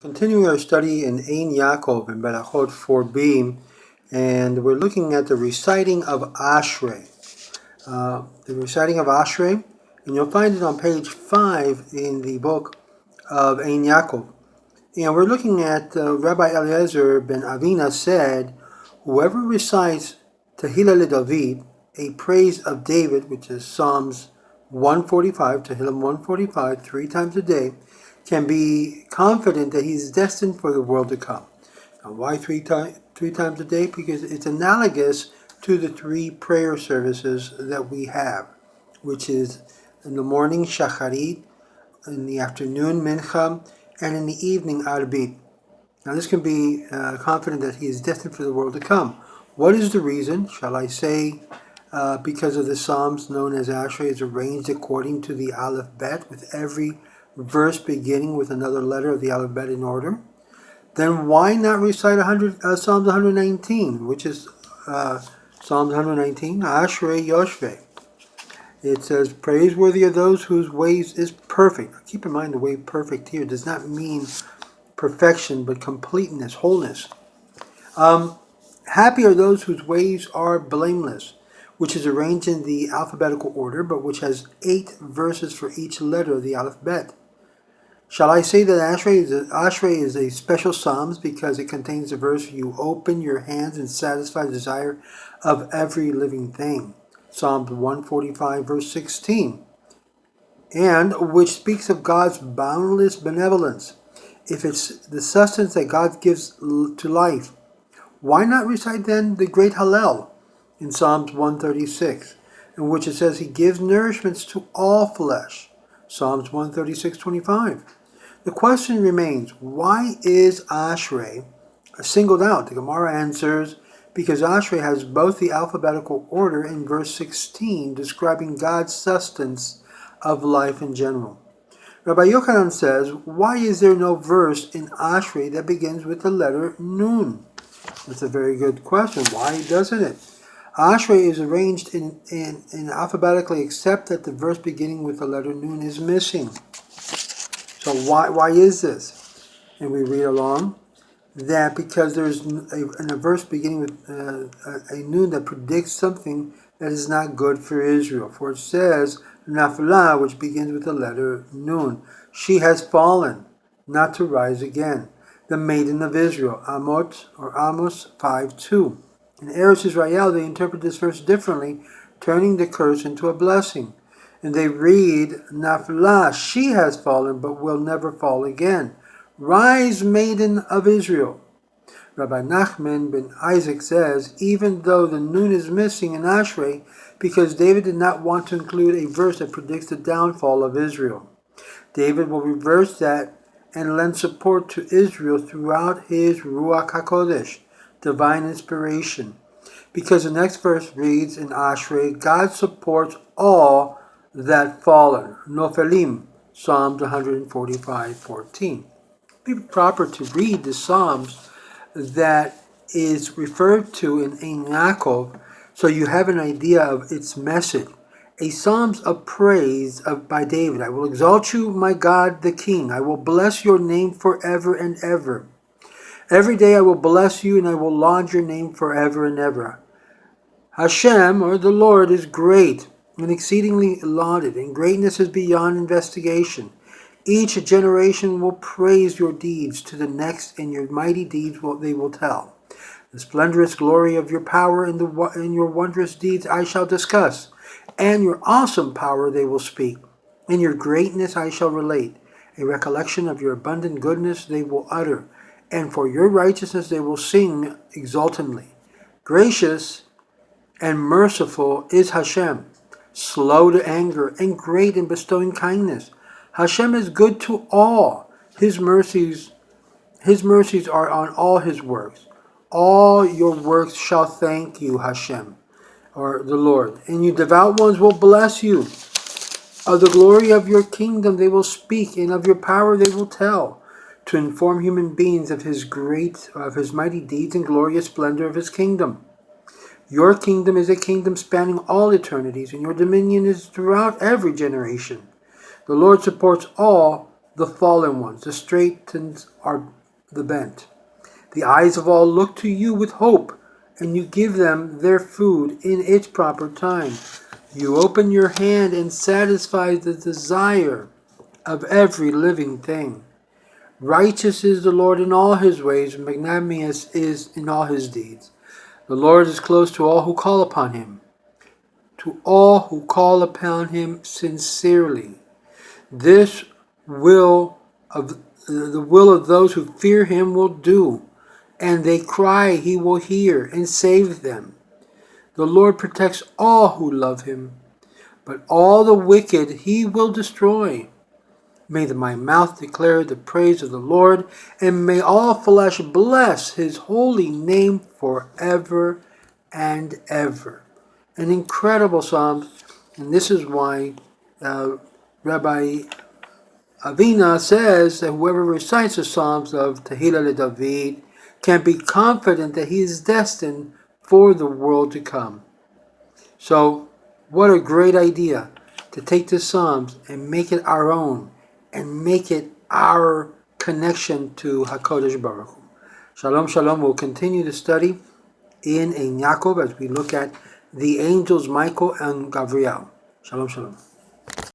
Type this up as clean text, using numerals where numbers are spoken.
Continuing our study in Yacov in Berachot 4b, and we're looking at the reciting of Ashrei. The reciting of Ashrei, and you'll find it on page 5 in the book of Yacov. And we're looking at Rabbi Eliezer ben Avina said, whoever recites Tehillah David, a praise of David, which is Psalms 145, Tehillim 145, 3 times a day, can be confident that he's destined for the world to come. Now, why three times a day? Because it's analogous to the 3 prayer services that we have, which is in the morning Shacharit, in the afternoon Mincha, and in the evening Arbit. Now this can be confident that he is destined for the world to come. What is the reason? Shall I say because of the Psalms known as Ashrei is arranged according to the Aleph Bet, with every verse beginning with another letter of the Aleph Bet in order? Then why not recite Psalms 119, which is Psalms 119, Ashrei Yoshvei. It says, praiseworthy of those whose ways is perfect. Now, keep in mind the word perfect here does not mean perfection, but completeness, wholeness. Happy are those whose ways are blameless, which is arranged in the alphabetical order, but which has 8 verses for each letter of the alphabet. Shall I say that Ashrei is a special psalms because it contains the verse, you open your hands and satisfy the desire of every living thing, Psalms 145 verse 16, and which speaks of God's boundless benevolence. If it's the sustenance that God gives to life, why not recite then the great Hallel in Psalms 136, in which it says he gives nourishments to all flesh, Psalms 136:25. The question remains, why is Ashrei singled out? The Gemara answers, because Ashrei has both the alphabetical order in verse 16, describing God's sustenance of life in general. Rabbi Yochanan says, why is there no verse in Ashrei that begins with the letter Nun? That's a very good question. Why doesn't it? Ashrei is arranged in alphabetically, except that the verse beginning with the letter Nun is missing. So why is this? And we read along that because there's a verse beginning with a Nun that predicts something that is not good for Israel. For it says, Nafla, which begins with the letter Nun. She has fallen, not to rise again. The maiden of Israel, Amos 5:2. In Eretz Israel, they interpret this verse differently, turning the curse into a blessing. And they read, Nafla, she has fallen, but will never fall again. Rise, maiden of Israel. Rabbi Nachman ben Isaac says, even though the Nun is missing in Ashrei, because David did not want to include a verse that predicts the downfall of Israel. David will reverse that and lend support to Israel throughout his Ruach HaKodesh, divine inspiration. Because the next verse reads in Ashrei, God supports all that fallen, Nofelim, Psalms 145:14. It would be proper to read the Psalms that is referred to in Yacov, so you have an idea of its message. A Psalms of praise by David. I will exalt you, my God, the King. I will bless your name forever and ever. Every day I will bless you, and I will laud your name forever and ever. Hashem, or the Lord, is great and exceedingly lauded, and greatness is beyond investigation. Each generation will praise your deeds to the next, and your mighty deeds they will tell. The splendorous glory of your power and your wondrous deeds I shall discuss, and your awesome power they will speak. In your greatness I shall relate. A recollection of your abundant goodness they will utter, and for your righteousness they will sing exultantly. Gracious and merciful is Hashem, slow to anger, and great in bestowing kindness. Hashem is good to all. His mercies are on all his works. All your works shall thank you, Hashem, or the Lord, and you devout ones will bless you. Of the glory of your kingdom they will speak, and of your power they will tell, to inform human beings of his mighty deeds and glorious splendor of his kingdom. Your kingdom is a kingdom spanning all eternities, and your dominion is throughout every generation. The Lord supports all the fallen ones, the straightened are the bent. The eyes of all look to you with hope, and you give them their food in its proper time. You open your hand and satisfy the desire of every living thing. Righteous is the Lord in all his ways, and magnanimous is in all his deeds. The Lord is close to all who call upon him, to all who call upon him sincerely. This will of the will of those who fear him will do, and they cry, he will hear and save them. The Lord protects all who love him, but all the wicked he will destroy. May my mouth declare the praise of the Lord, and may all flesh bless his holy name forever and ever. An incredible psalm, and this is why Rabbi Avina says that whoever recites the Psalms of Tehillah le David can be confident that he is destined for the world to come. So, what a great idea to take the Psalms and make it our own and make it our connection to HaKadosh Baruch Hu. Shalom, shalom. We'll continue to study in Yacov as we look at the angels Michael and Gabriel. Shalom, shalom.